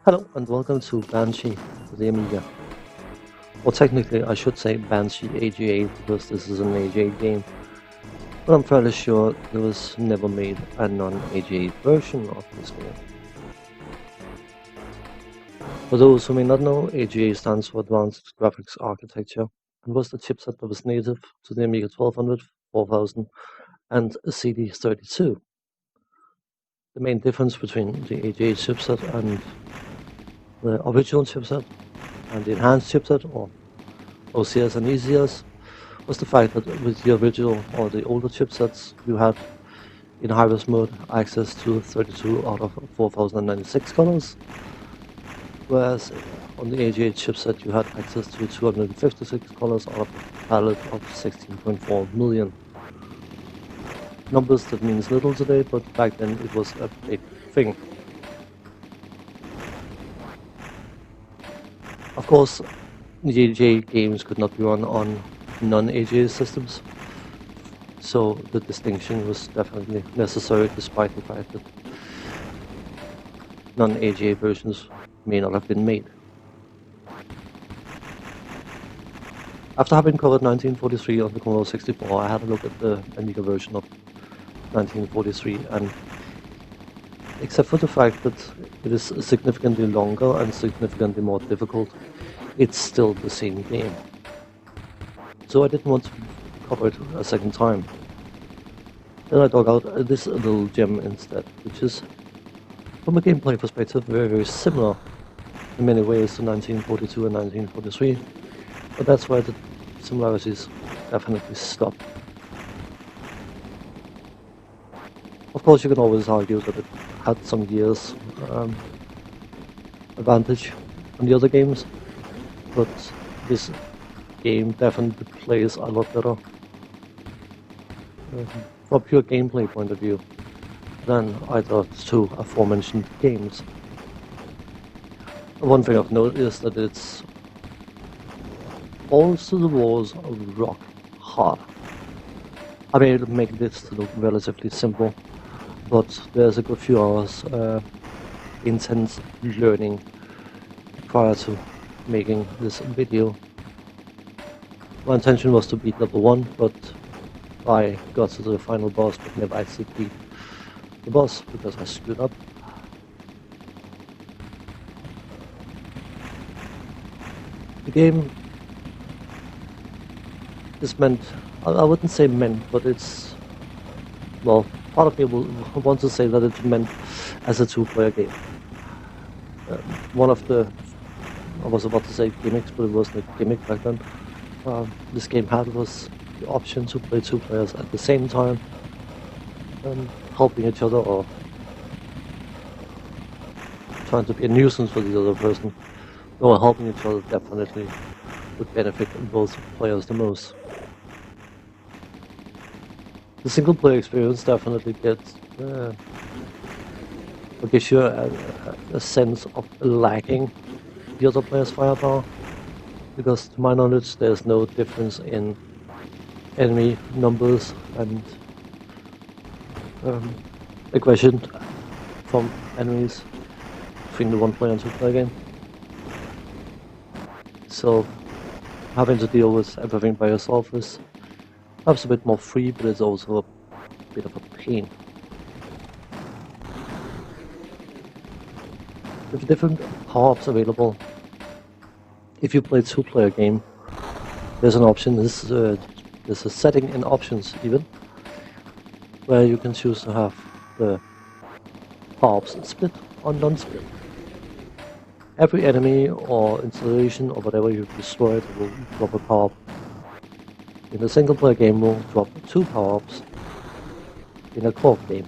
Hello and welcome to Banshee for the Amiga. Well, technically I should say Banshee AGA because this is an AGA game, but I'm fairly sure there was never made a non-AGA version of this game. For those who may not know, AGA stands for Advanced Graphics Architecture and was the chipset that was native to the Amiga 1200, 4000 and CD32. The main difference between the AGA chipset and the original chipset and the enhanced chipset, or OCS and ECS, was the fact that with the original or the older chipsets, you had in high-res mode access to 32 out of 4096 colors, whereas on the AGA chipset you had access to 256 colors out of a palette of 16.4 million. Numbers that means little today, but back then it was a big thing. Of course, the AGA games could not be run on non-AGA systems, so the distinction was definitely necessary despite the fact that non-AGA versions may not have been made. After having covered 1943 on the Commodore 64, I had a look at the Amiga version of 1943, and except for the fact that it is significantly longer and significantly more difficult, it's still the same game. So I didn't want to cover it a second time. Then I dug out this little gem instead, which is, from a gameplay perspective, very similar in many ways to 1942 and 1943, but that's where the similarities definitely stop. Of course, you can always argue that it had some years advantage on the other games, but this game definitely plays a lot better from a pure gameplay point of view than either two aforementioned games. One thing I've noticed is that it's balls to the walls rock hard. I made able to make this to look relatively simple, but there's a good few hours intense learning prior to making this video. My intention was to beat level 1, but I got to the final boss but never actually beat the boss because I screwed up. The game is meant, I wouldn't say meant, but it's, well, part of me will want to say that it's meant as a two-player game. One of the, I was about to say gimmicks, but it wasn't a gimmick back then, this game had was the option to play two players at the same time, helping each other or trying to be a nuisance for the other person. No, helping each other definitely would benefit both players the most. The single player experience definitely gives you a sense of lacking the other player's firepower, because to my knowledge there's no difference in enemy numbers and aggression from enemies between the one player and two player game. So having to deal with everything by yourself is perhaps a bit more free, but it's also a bit of a pain. With different power-ups available, if you play a two-player game, there's an option, there's a setting in options even, where you can choose to have the power-ups split or non-split. Every enemy or installation or whatever you've destroyed will drop a power-up. In a single player game will drop 2 power-ups in a co-op game.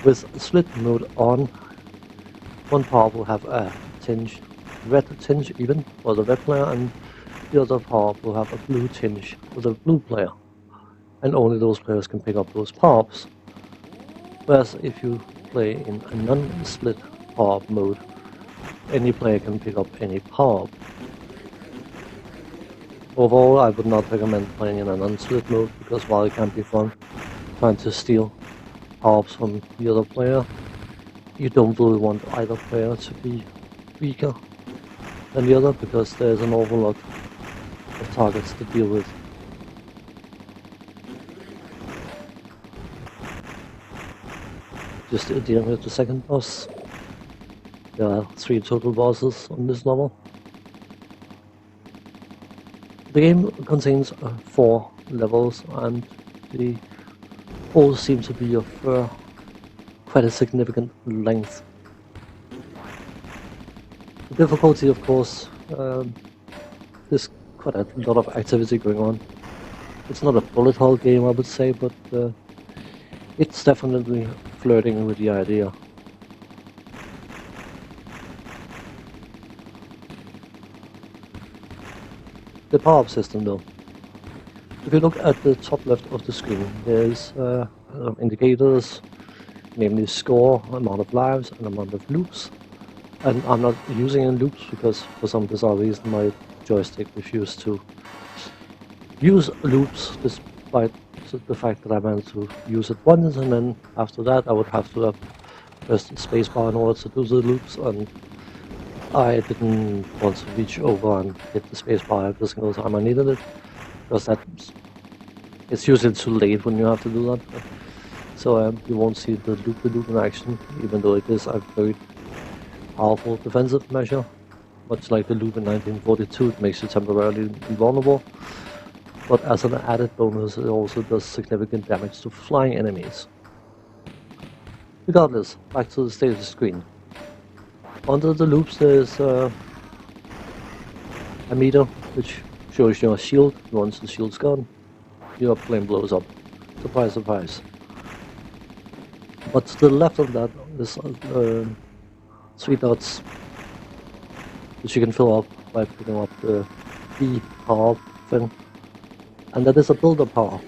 With split mode on, one power-up will have a tinge, red tinge even for the red player, and the other power-up will have a blue tinge for the blue player. And only those players can pick up those power-ups. Whereas if you play in a non-split power-up mode, any player can pick up any power-up. Overall, I would not recommend playing in a non-split mode, because while it can be fun trying to steal power-ups from the other player, you don't really want either player to be weaker than the other, because there's an awful lot of targets to deal with. Just dealing with the second boss. There are 3 total bosses on this level. The game contains 4 levels, and they all seem to be of quite a significant length. The difficulty, of course, there's quite a lot of activity going on. It's not a bullet hell game, I would say, but it's definitely flirting with the idea. The power-up system, though. If you look at the top left of the screen, there's indicators, namely score, amount of lives, and amount of loops. And I'm not using any loops because for some bizarre reason my joystick refused to use loops, despite the fact that I managed to use it once, and then after that I would have to have pressed spacebar in order to do the loops, and I didn't want to reach over and hit the spacebar every single time I needed it, because it's usually too late when you have to do that. So you won't see the loop in action, even though it is a very powerful defensive measure. Much like the loop in 1942, it makes you temporarily invulnerable, but as an added bonus it also does significant damage to flying enemies. Regardless, back to the status screen. Under the loops there's a meter which shows your shield. Once the shield's gone, your flame blows up. Surprise, surprise. But to the left of that is 3 dots, which you can fill up by picking up the B power thing, and that is a builder power.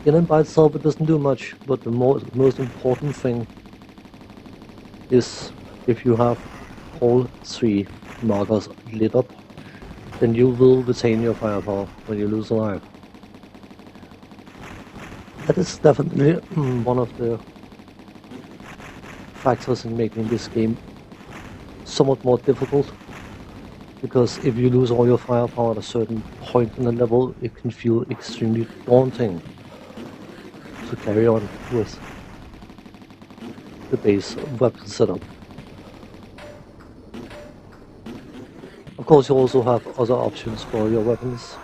In and by itself it doesn't do much, but the most important thing is if you have all 3 markers lit up, then you will retain your firepower when you lose a life. That is definitely one of the factors in making this game somewhat more difficult, because if you lose all your firepower at a certain point in the level, it can feel extremely daunting to carry on with the base weapon setup. Of course, you also have other options for your weapons,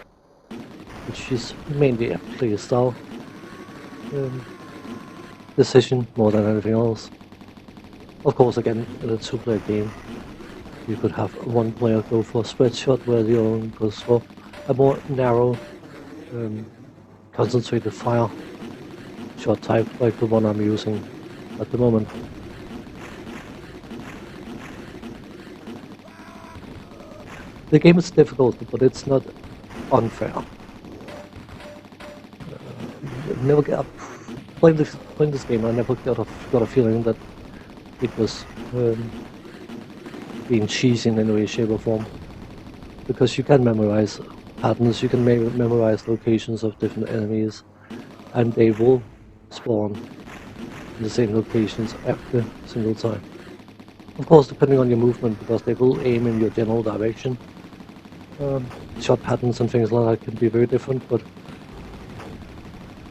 which is mainly a playstyle decision more than anything else. Of course, again, in a 2-player game, you could have one player go for a spread shot, where the other one goes for a more narrow, concentrated fire shot type, like the one I'm using at the moment. The game is difficult, but it's not unfair. Playing this game, I never got a feeling that it was being cheesy in any way, shape or form, because you can memorize patterns, you can memorize locations of different enemies, and they will spawn in the same locations every single time. Of course, depending on your movement, because they will aim in your general direction. Shot patterns and things like that can be very different, but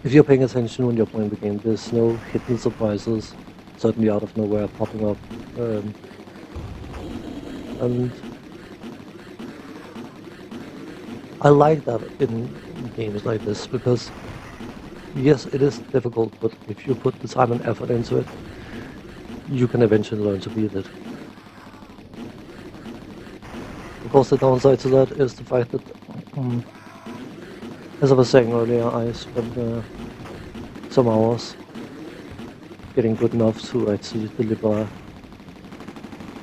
if you're paying attention when you're playing the game, there's no hidden surprises, certainly out of nowhere, popping up. And I like that in games like this, because yes, it is difficult, but if you put the time and effort into it, you can eventually learn to beat it. Of course, the downside to that is the fact that, as I was saying earlier, I spent some hours getting good enough to actually deliver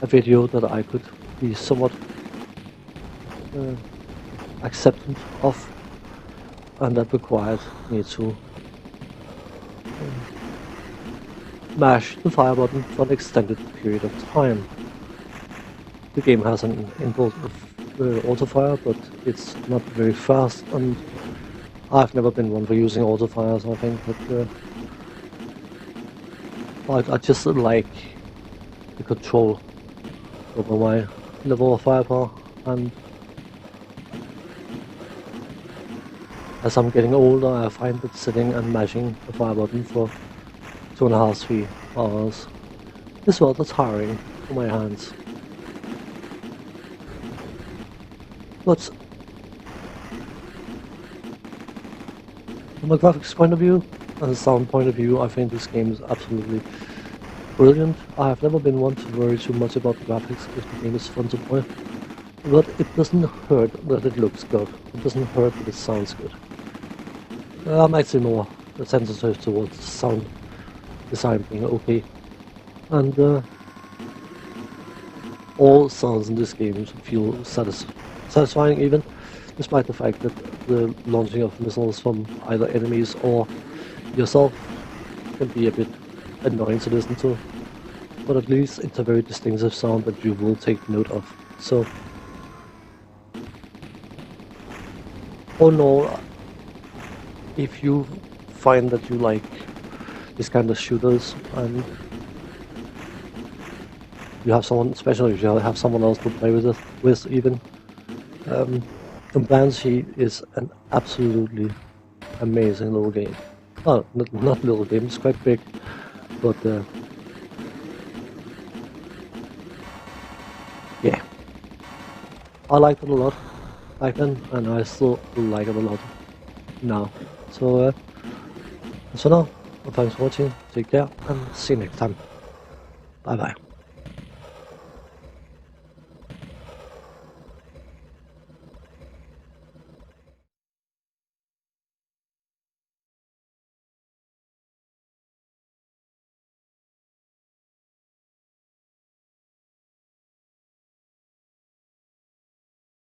a video that I could be somewhat acceptant of, and that required me to mash the fire button for an extended period of time. The game has an inbuilt auto fire, but it's not very fast, and I've never been one for using auto fires. I think that I just like the control over my level of firepower, and as I'm getting older I find that sitting and mashing the fire button for 2.5 to 3 hours is rather tiring for my hands. But from a graphics point of view and a sound point of view, I think this game is absolutely brilliant. I have never been one to worry too much about the graphics if the game is fun to play. But it doesn't hurt that it looks good. It doesn't hurt that it sounds good. I'm actually more sensitive towards sound design being okay. And all sounds in this game feel satisfying even, despite the fact that the launching of missiles from either enemies or yourself can be a bit annoying to listen to. But at least it's a very distinctive sound that you will take note of. So, all in all, if you find that you like this kind of shooters and you have someone, especially if you have someone else to play with even, Banshee is an absolutely amazing little game. Well, not little game, it's quite big, but yeah, I liked it a lot back then, and I still like it a lot now. So that's for now. Well, thanks for watching, take care, and see you next time. Bye bye.